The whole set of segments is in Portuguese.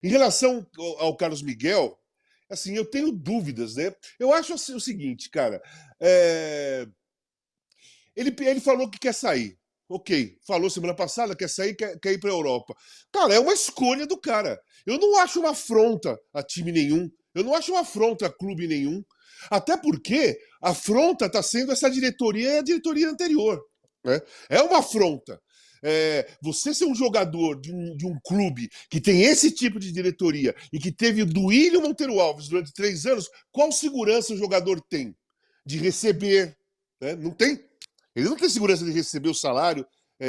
Em relação ao Carlos Miguel, assim, eu tenho dúvidas, né? Eu acho assim, o seguinte, cara. é, ele falou que quer sair. Ok, falou semana passada, quer sair, quer ir para a Europa. Cara, é uma escolha do cara. Eu não acho uma afronta a time nenhum. Eu não acho uma afronta a clube nenhum. Até porque a afronta está sendo essa diretoria e a diretoria anterior. Né? É uma afronta. Você ser um jogador de um clube que tem esse tipo de diretoria e que teve o Duílio Monteiro Alves durante 3 anos, qual segurança o jogador tem de receber? Né? Não tem. Ele não tem segurança de receber o salário,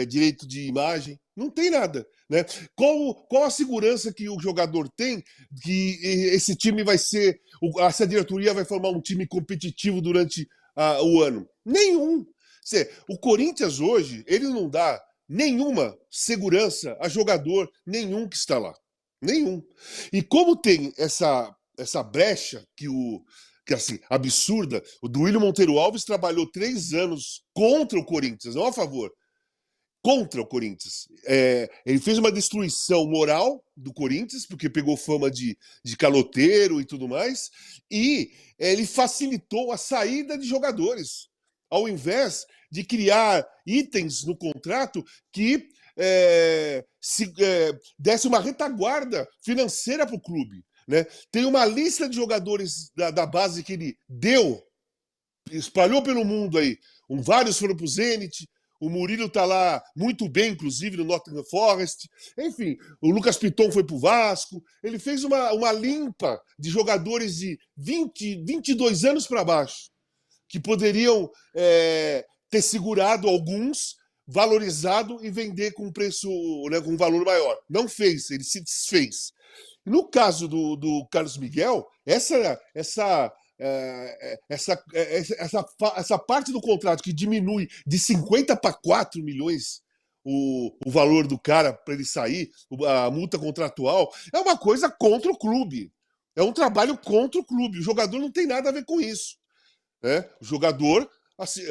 direito de imagem, não tem nada. Né? Qual a segurança que o jogador tem que esse time vai ser, essa diretoria vai formar um time competitivo durante o ano? Nenhum. O Corinthians hoje, ele não dá nenhuma segurança a jogador nenhum que está lá. Nenhum. E como tem essa brecha que assim, absurda. O Duílio Monteiro Alves trabalhou 3 anos contra o Corinthians, não a favor, contra o Corinthians. Ele fez uma destruição moral do Corinthians, porque pegou fama de caloteiro e tudo mais, e ele facilitou a saída de jogadores, ao invés de criar itens no contrato que desse uma retaguarda financeira para o clube. Né? Tem uma lista de jogadores da base que ele deu, espalhou pelo mundo aí. Vários foram para o Zenit, o Murilo está lá muito bem, inclusive, no Nottingham Forest. Enfim, o Lucas Piton foi para o Vasco. Ele fez uma limpa de jogadores de 22 anos para baixo, que poderiam ter segurado alguns, valorizado e vender com preço, né, com um valor maior. Não fez, ele se desfez. No caso do Carlos Miguel, essa parte do contrato que diminui de 50 para 4 milhões o valor do cara para ele sair, a multa contratual, é uma coisa contra o clube. É um trabalho contra o clube. O jogador não tem nada a ver com isso. Né? O jogador assim,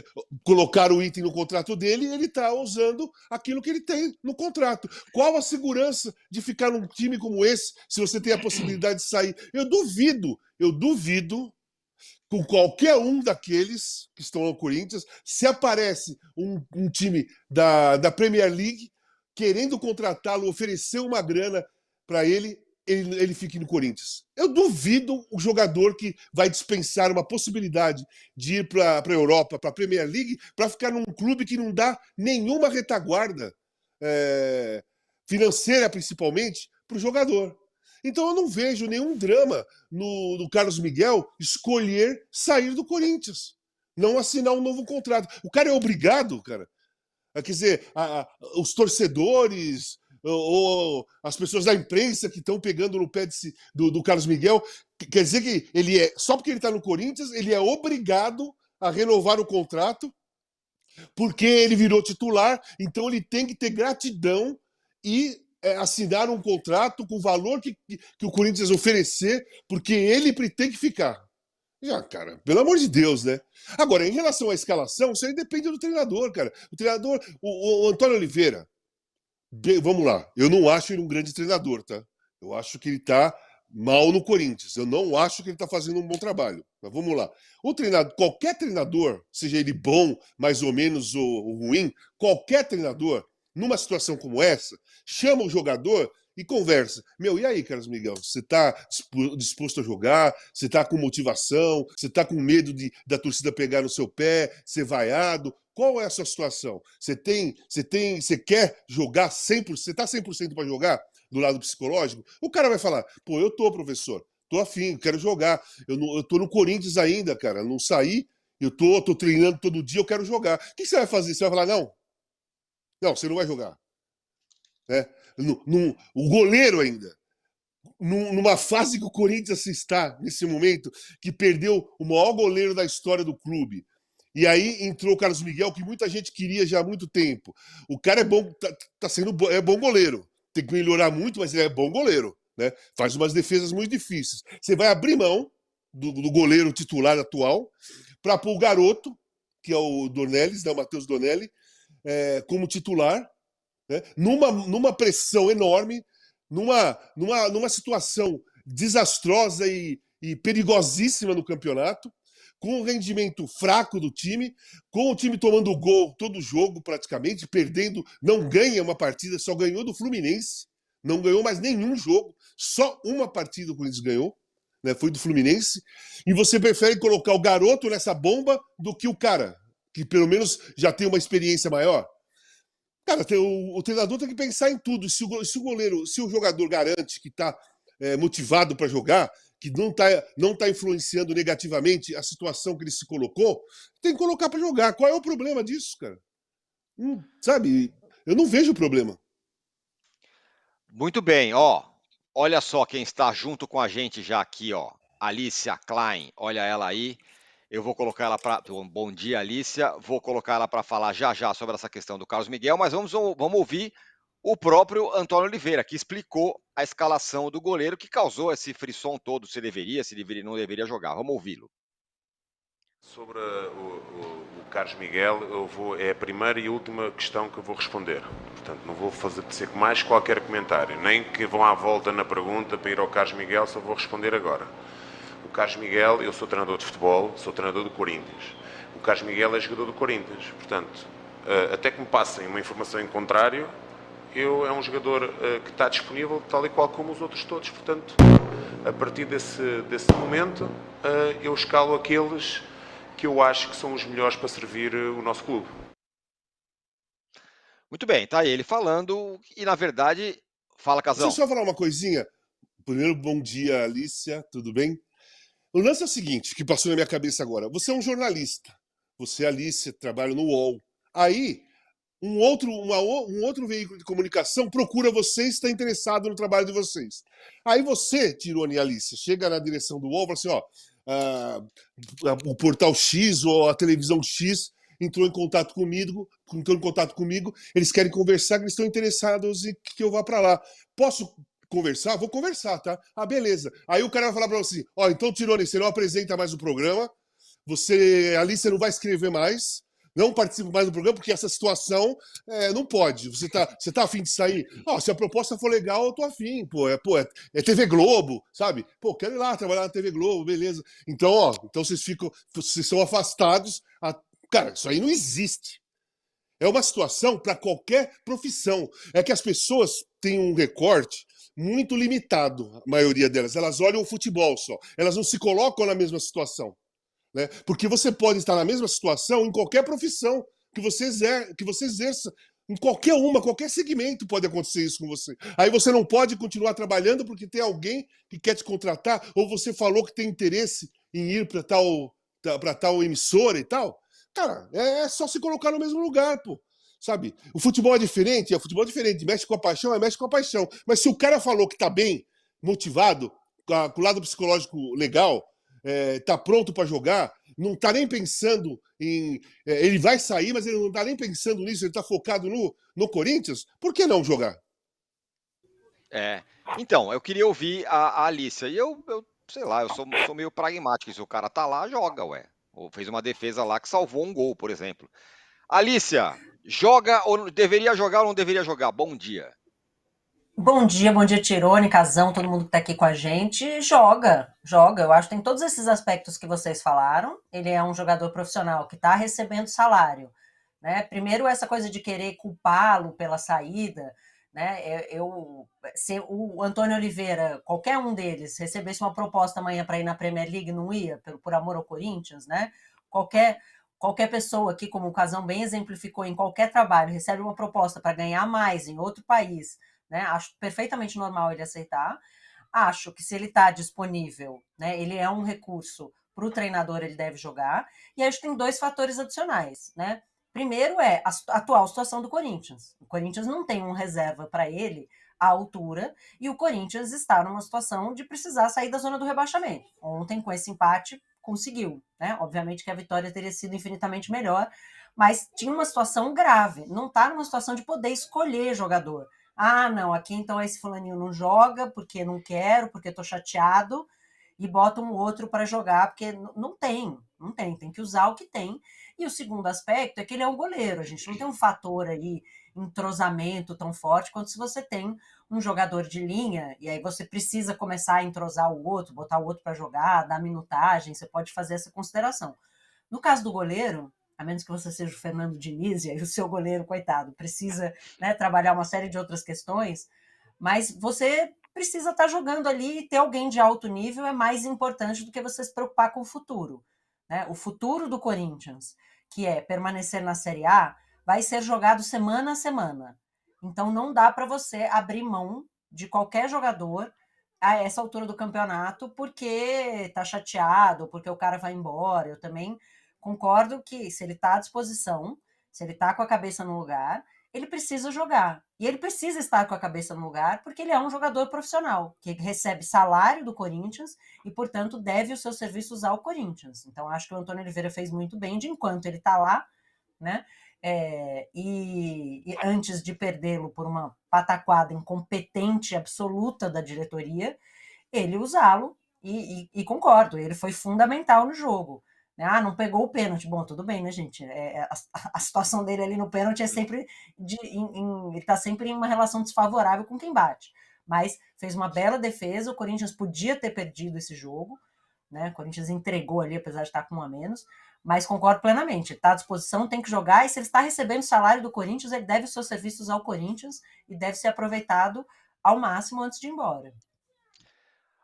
colocar o item no contrato dele e ele está usando aquilo que ele tem no contrato. Qual a segurança de ficar num time como esse se você tem a possibilidade de sair? Eu duvido com qualquer um daqueles que estão no Corinthians, se aparece um time da Premier League querendo contratá-lo, oferecer uma grana para ele fique no Corinthians. Eu duvido o jogador que vai dispensar uma possibilidade de ir para a Europa, para a Premier League, para ficar num clube que não dá nenhuma retaguarda financeira, principalmente, para o jogador. Então eu não vejo nenhum drama no Carlos Miguel escolher sair do Corinthians, não assinar um novo contrato. O cara é obrigado, cara. Quer dizer, os torcedores ou as pessoas da imprensa que estão pegando no pé do Carlos Miguel, quer dizer que ele só porque ele está no Corinthians, ele é obrigado a renovar o contrato porque ele virou titular, então ele tem que ter gratidão e assinar um contrato com o valor que o Corinthians oferecer, porque ele tem que ficar. Já, cara, pelo amor de Deus, né? Agora, em relação à escalação, isso aí depende do treinador, cara. O treinador, o Antônio Oliveira, vamos lá, eu não acho ele um grande treinador, tá? Eu acho que ele tá mal no Corinthians. Eu não acho que ele tá fazendo um bom trabalho. Mas vamos lá. Qualquer treinador, seja ele bom, mais ou menos ou ruim, qualquer treinador, numa situação como essa, chama o jogador e conversa. E aí, Carlos Miguel, você está disposto a jogar? Você está com motivação? Você está com medo da torcida pegar no seu pé, ser vaiado? Qual é a sua situação? Você quer jogar 100%? Você está 100% para jogar do lado psicológico? O cara vai falar, pô, eu tô, professor, tô afim, quero jogar. Eu tô no Corinthians ainda, cara, não saí, eu tô treinando todo dia, eu quero jogar. O que você vai fazer? Você vai falar, não, você não vai jogar. Né? O goleiro ainda, numa fase que o Corinthians está nesse momento, que perdeu o maior goleiro da história do clube. E aí entrou o Carlos Miguel, que muita gente queria já há muito tempo. O cara é bom, tá sendo bom goleiro. Tem que melhorar muito, mas ele é bom goleiro. Né? Faz umas defesas muito difíceis. Você vai abrir mão do goleiro titular atual para pôr o garoto, que é o Dornelles, né, o Matheus Donelli, como titular, né? Numa pressão enorme. numa situação desastrosa e perigosíssima no campeonato, com o rendimento fraco do time, com o time tomando gol todo jogo praticamente, perdendo, não ganha uma partida, só ganhou do Fluminense, não ganhou mais nenhum jogo, só uma partida o Corinthians ganhou, né, foi do Fluminense, e você prefere colocar o garoto nessa bomba do que o cara, que pelo menos já tem uma experiência maior. Cara, o treinador tem que pensar em tudo. Se o goleiro, se o jogador garante que está motivado para jogar, que não tá influenciando negativamente a situação que ele se colocou, tem que colocar para jogar. Qual é o problema disso, cara? Sabe? Eu não vejo problema. Muito bem, ó. Olha só quem está junto com a gente já aqui, ó. Alicia Klein, olha ela aí. Eu vou colocar ela para. Bom dia, Alicia. Vou colocar ela para falar já já sobre essa questão do Carlos Miguel, mas vamos ouvir o próprio Antônio Oliveira, que explicou a escalação do goleiro que causou esse frisson todo, se deveria, não deveria jogar. Vamos ouvi-lo. Sobre o Carlos Miguel, é a primeira e última questão que eu vou responder. Portanto, não vou fazer mais qualquer comentário, nem que vão à volta na pergunta para ir ao Carlos Miguel, só vou responder agora. O Carlos Miguel, eu sou treinador de futebol, sou treinador do Corinthians. O Carlos Miguel é jogador do Corinthians. Portanto, até que me passem uma informação em contrário, é um jogador que está disponível tal e qual como os outros todos. Portanto, a partir desse momento, eu escalo aqueles que eu acho que são os melhores para servir o nosso clube. Muito bem, tá aí ele falando e, na verdade, fala, Casão. Deixa eu só falar uma coisinha. Primeiro, bom dia, Alicia, tudo bem? O lance é o seguinte, que passou na minha cabeça agora. Você é um jornalista. Você, Alicia, trabalha no UOL. Aí, um outro veículo de comunicação procura vocês e está interessado no trabalho de vocês. Aí você, Tirone e Alicia, chega na direção do UOL e fala assim, ó, o portal X ou a televisão X entrou em contato comigo, eles querem conversar, que eles estão interessados em que eu vá para lá. Posso conversar? Vou conversar, tá? Ah, beleza. Aí o cara vai falar para você, ó, então, Tirone, você não apresenta mais o programa, Alicia não vai escrever mais, não participo mais do programa, porque essa situação não pode. Você tá afim de sair? Se a proposta for legal, eu tô afim. É TV Globo, sabe? Pô, quero ir lá trabalhar na TV Globo, beleza. Então, vocês são afastados. Cara, isso aí não existe. É uma situação para qualquer profissão. É que as pessoas têm um recorte muito limitado, a maioria delas. Elas olham o futebol só. Elas não se colocam na mesma situação. Né? Porque você pode estar na mesma situação em qualquer profissão que você exerça. Em qualquer segmento pode acontecer isso com você. Aí você não pode continuar trabalhando porque tem alguém que quer te contratar, ou você falou que tem interesse em ir para tal emissora e tal. Cara, é só se colocar no mesmo lugar, pô. Sabe? O futebol é diferente, mexe com a paixão, mexe com a paixão. Mas se o cara falou que tá bem, motivado, com o lado psicológico legal, tá pronto para jogar, não tá nem pensando em... ele vai sair, mas ele não tá nem pensando nisso, ele tá focado no Corinthians, por que não jogar? Então, eu queria ouvir a Alicia, e eu sei lá, eu sou meio pragmático, se o cara tá lá, joga, ué. Ou fez uma defesa lá que salvou um gol, por exemplo. Alicia, joga ou deveria jogar ou não deveria jogar? Bom dia. Bom dia, Tirone, Casão, todo mundo que tá aqui com a gente. Joga. Eu acho que tem todos esses aspectos que vocês falaram. Ele é um jogador profissional que tá recebendo salário, né? Primeiro, essa coisa de querer culpá-lo pela saída, né? Se o Antônio Oliveira, qualquer um deles, recebesse uma proposta amanhã para ir na Premier League, não ia, por amor ao Corinthians, né? Qualquer pessoa aqui, como o Casão bem exemplificou, em qualquer trabalho, recebe uma proposta para ganhar mais em outro país, né? Acho perfeitamente normal ele aceitar. Acho que se ele está disponível, né, ele é um recurso para o treinador, ele deve jogar. E acho que tem dois fatores adicionais, né? Primeiro é a atual situação do Corinthians. O Corinthians não tem um reserva para ele à altura e o Corinthians está numa situação de precisar sair da zona do rebaixamento. Ontem, com esse empate, conseguiu, né? Obviamente que a vitória teria sido infinitamente melhor, mas tinha uma situação grave. Não está numa situação de poder escolher jogador. Não, aqui então esse fulaninho não joga porque não quero, porque estou chateado. e bota um outro para jogar, porque não tem que usar o que tem. E o segundo aspecto é que ele é um goleiro, a gente não tem um fator aí, entrosamento tão forte quanto se você tem um jogador de linha, e aí você precisa começar a entrosar o outro, botar o outro para jogar, dar minutagem, você pode fazer essa consideração. No caso do goleiro, a menos que você seja o Fernando Diniz, e aí o seu goleiro, coitado, precisa, né, trabalhar uma série de outras questões, mas você precisa estar jogando ali e ter alguém de alto nível é mais importante do que você se preocupar com o futuro. Né? O futuro do Corinthians, que é permanecer na Série A, vai ser jogado semana a semana. Então não dá para você abrir mão de qualquer jogador a essa altura do campeonato porque está chateado, porque o cara vai embora. Eu também concordo que se ele está à disposição, se ele está com a cabeça no lugar, ele precisa jogar. E ele precisa estar com a cabeça no lugar porque ele é um jogador profissional, que recebe salário do Corinthians e, portanto, deve os seus serviços ao Corinthians. Então, acho que o Antônio Oliveira fez muito bem de enquanto ele está lá, né? E antes de perdê-lo por uma pataquada incompetente absoluta da diretoria, ele usá-lo e concordo, ele foi fundamental no jogo. Não pegou o pênalti. Bom, tudo bem, né, gente? A situação dele ali no pênalti é sempre ele está sempre em uma relação desfavorável com quem bate. Mas fez uma bela defesa, o Corinthians podia ter perdido esse jogo, né? O Corinthians entregou ali, apesar de estar com um a menos, mas concordo plenamente, está à disposição, tem que jogar, e se ele está recebendo o salário do Corinthians, ele deve os seus serviços ao Corinthians e deve ser aproveitado ao máximo antes de ir embora.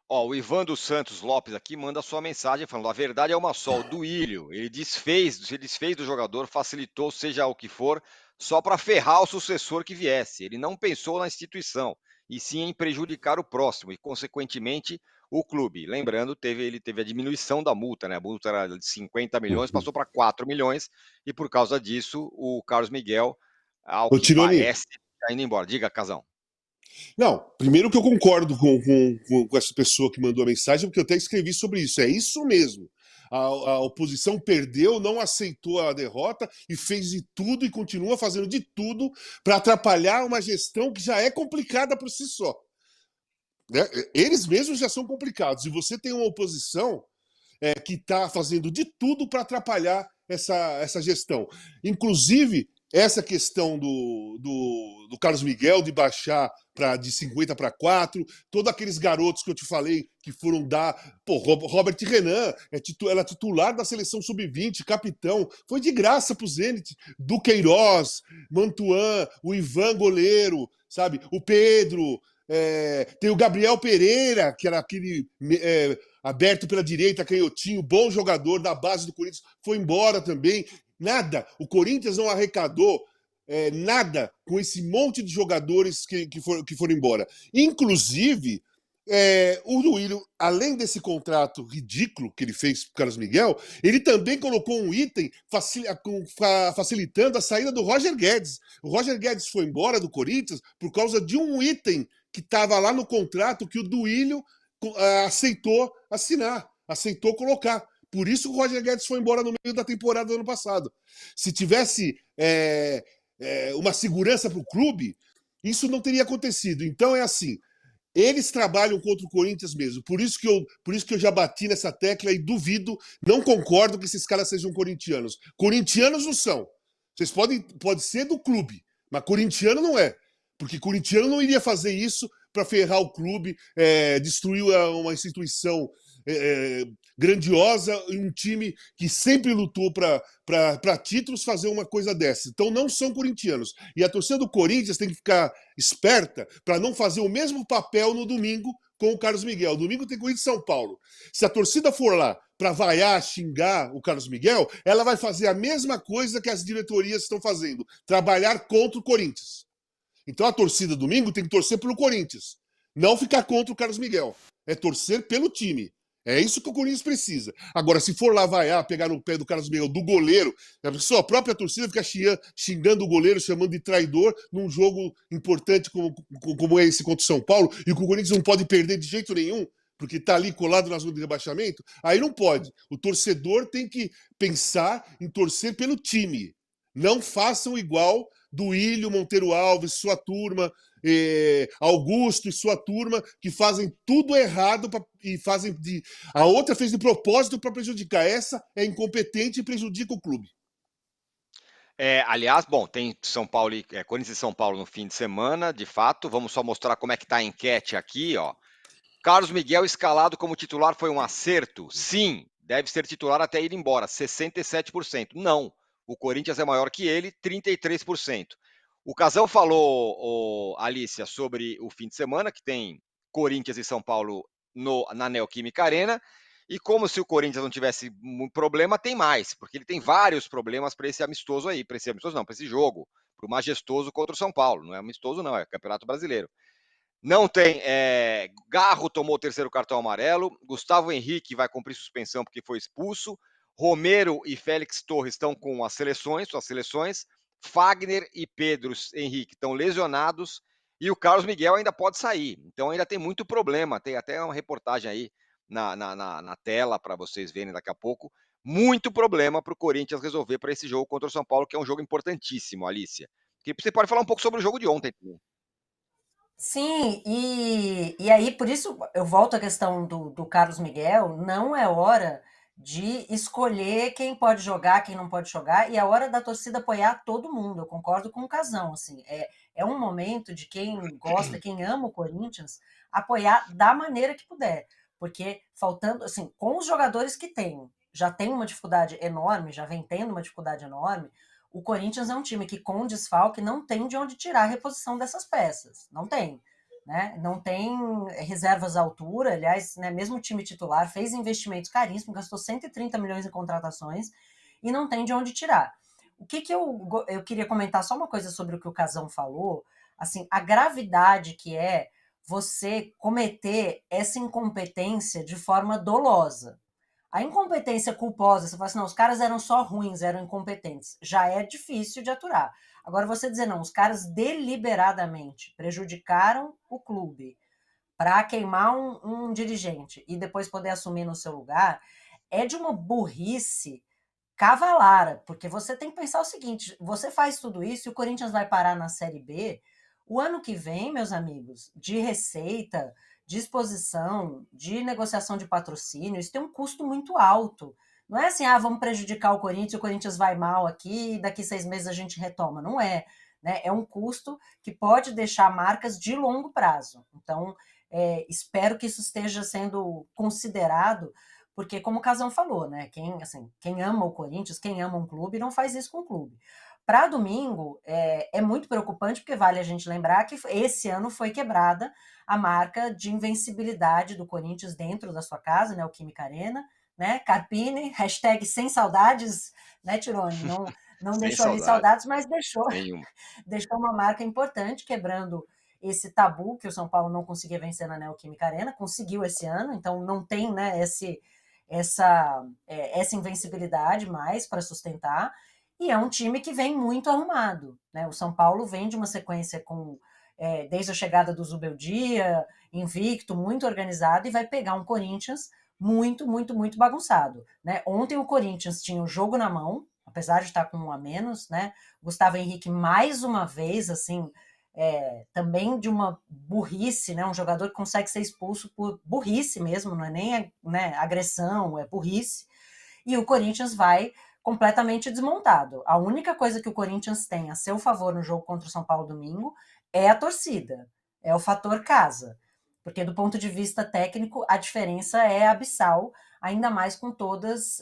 O Ivan dos Santos Lopes aqui manda sua mensagem falando: a verdade é uma só, o Duílio, ele se desfez do jogador, facilitou, seja o que for, só para ferrar o sucessor que viesse. Ele não pensou na instituição, e sim em prejudicar o próximo e, consequentemente, o clube. Lembrando, ele teve a diminuição da multa, né? A multa era de 50 milhões, passou para 4 milhões, e por causa disso, o Carlos Miguel, ao que parece, está indo embora. Diga, Casão. Não, primeiro que eu concordo com essa pessoa que mandou a mensagem, porque eu até escrevi sobre isso. É isso mesmo. A oposição perdeu, não aceitou a derrota e fez de tudo e continua fazendo de tudo para atrapalhar uma gestão que já é complicada por si só. Né? Eles mesmos já são complicados. E você tem uma oposição que está fazendo de tudo para atrapalhar essa gestão. Inclusive, essa questão do Carlos Miguel de baixar de 50 para 4, todos aqueles garotos que eu te falei que foram dar. Robert Renan era titular da seleção sub-20, capitão, foi de graça pro Zenit. Do Queiroz, Mantuan, o Ivan goleiro, sabe? O Pedro, tem o Gabriel Pereira, que era aquele aberto pela direita, canhotinho, bom jogador da base do Corinthians, foi embora também. Nada. O Corinthians não arrecadou nada com esse monte de jogadores que foram embora. Inclusive, o Duílio, além desse contrato ridículo que ele fez para o Carlos Miguel, ele também colocou um item facilitando a saída do Roger Guedes. O Roger Guedes foi embora do Corinthians por causa de um item que estava lá no contrato que o Duílio aceitou assinar, aceitou colocar. Por isso o Roger Guedes foi embora no meio da temporada do ano passado. Se tivesse uma segurança para o clube, isso não teria acontecido. Então é assim, eles trabalham contra o Corinthians mesmo. Por isso que eu já bati nessa tecla e duvido, não concordo que esses caras sejam corintianos. Corintianos não são. Vocês pode ser do clube, mas corintiano não é. Porque corintiano não iria fazer isso para ferrar o clube, destruir uma instituição grandiosa e um time que sempre lutou para títulos fazer uma coisa dessa. Então não são corintianos. E a torcida do Corinthians tem que ficar esperta para não fazer o mesmo papel no domingo com o Carlos Miguel. Domingo tem Corinthians e São Paulo. Se a torcida for lá para vaiar, xingar o Carlos Miguel, ela vai fazer a mesma coisa que as diretorias estão fazendo, trabalhar contra o Corinthians. Então a torcida domingo tem que torcer pelo Corinthians, não ficar contra o Carlos Miguel. É torcer pelo time. É isso que o Corinthians precisa. Agora, se for lá vaiar, pegar no pé do Carlos Miguel, do goleiro, a sua própria torcida fica xingando o goleiro, chamando de traidor num jogo importante como é esse contra o São Paulo, e que o Corinthians não pode perder de jeito nenhum, porque está ali colado na zona de rebaixamento, aí não pode. O torcedor tem que pensar em torcer pelo time. Não façam igual Duílio, Monteiro Alves, sua turma, Augusto e sua turma, que fazem tudo errado e fazem a outra fez de propósito para prejudicar. Essa é incompetente e prejudica o clube. Aliás, bom, tem São Paulo Corinthians e São Paulo no fim de semana, de fato. Vamos só mostrar como é que tá a enquete aqui, ó. Carlos Miguel escalado como titular foi um acerto? Sim, deve ser titular até ir embora, 67%. Não, o Corinthians é maior que ele, 33%. O Casão falou, Alícia, sobre o fim de semana, que tem Corinthians e São Paulo na Neoquímica Arena, e como se o Corinthians não tivesse um problema, tem mais, porque ele tem vários problemas para esse amistoso aí, para esse jogo, para o majestoso contra o São Paulo. Não é amistoso não, é Campeonato Brasileiro. Não tem. Garro tomou o terceiro cartão amarelo. Gustavo Henrique vai cumprir suspensão porque foi expulso. Romero e Félix Torres estão com suas seleções. Fagner e Pedro Henrique estão lesionados. E o Carlos Miguel ainda pode sair. Então ainda tem muito problema. Tem até uma reportagem aí na tela para vocês verem daqui a pouco. Muito problema para o Corinthians resolver para esse jogo contra o São Paulo, que é um jogo importantíssimo, Alícia. Que você pode falar um pouco sobre o jogo de ontem. Sim, e aí, por isso, eu volto à questão do Carlos Miguel, não é hora de escolher quem pode jogar, quem não pode jogar, e é hora da torcida apoiar todo mundo, eu concordo com o Casão, assim, é um momento de quem gosta, quem ama o Corinthians, apoiar da maneira que puder, porque faltando, assim, com os jogadores que tem, já tem uma dificuldade enorme, já vem tendo uma dificuldade enorme, o Corinthians é um time que, com desfalque, não tem de onde tirar a reposição dessas peças. Não tem. Né? Não tem reservas à altura. Aliás, né, mesmo o time titular fez investimentos caríssimos, gastou 130 milhões em contratações e não tem de onde tirar. O que eu queria comentar só uma coisa sobre o que o Casão falou, assim, a gravidade que é você cometer essa incompetência de forma dolosa. A incompetência culposa, você fala assim, não, os caras eram só ruins, eram incompetentes. Já é difícil de aturar. Agora, você dizer, não, os caras deliberadamente prejudicaram o clube para queimar um dirigente e depois poder assumir no seu lugar, é de uma burrice cavalara, porque você tem que pensar o seguinte, você faz tudo isso e o Corinthians vai parar na Série B, o ano que vem, meus amigos, de receita, de exposição, de negociação de patrocínio, isso tem um custo muito alto. Não é assim, vamos prejudicar o Corinthians vai mal aqui e daqui 6 meses a gente retoma. Não é. Né? É um custo que pode deixar marcas de longo prazo. Então, espero que isso esteja sendo considerado, porque, como o Casão falou, né? Quem ama o Corinthians, quem ama um clube, não faz isso com o clube. Para domingo, é muito preocupante, porque vale a gente lembrar que esse ano foi quebrada a marca de invencibilidade do Corinthians dentro da sua casa, né, o Química Arena, né, Carpini, hashtag sem saudades, né, Tirone? Não deixou ali saudades, mas deixou uma marca importante, quebrando esse tabu que o São Paulo não conseguia vencer na Neoquímica Arena, conseguiu esse ano, então não tem, né, essa invencibilidade mais para sustentar, e é um time que vem muito arrumado, né? O São Paulo vem de uma sequência desde a chegada do Zubeldia, invicto, muito organizado, e vai pegar um Corinthians muito, muito, muito bagunçado. Né? Ontem o Corinthians tinha o jogo na mão, apesar de estar com um a menos, né? Gustavo Henrique, mais uma vez, assim, também de uma burrice, né? Um jogador que consegue ser expulso por burrice mesmo, não é nem agressão, é burrice. E o Corinthians vai completamente desmontado. A única coisa que o Corinthians tem a seu favor no jogo contra o São Paulo domingo é a torcida, é o fator casa. Porque do ponto de vista técnico, a diferença é abissal, ainda mais com todos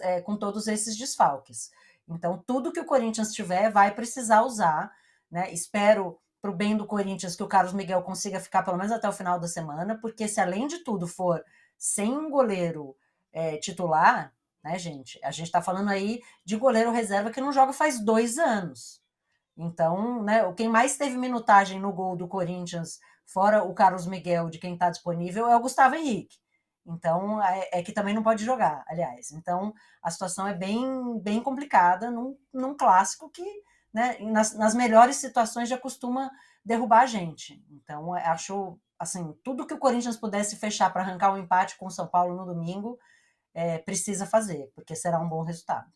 esses desfalques. Então, tudo que o Corinthians tiver vai precisar usar. Né? Espero, para o bem do Corinthians, que o Carlos Miguel consiga ficar pelo menos até o final da semana, porque se além de tudo for sem um goleiro titular, né, gente? A gente está falando aí de goleiro reserva que não joga faz 2 anos. Então, né, quem mais teve minutagem no gol do Corinthians, fora o Carlos Miguel, de quem está disponível, é o Gustavo Henrique. Então, que também não pode jogar, aliás. Então, a situação é bem, bem complicada num clássico que, né, nas melhores situações já costuma derrubar a gente. Então, acho, assim, tudo que o Corinthians pudesse fechar para arrancar um empate com o São Paulo no domingo, precisa fazer, porque será um bom resultado.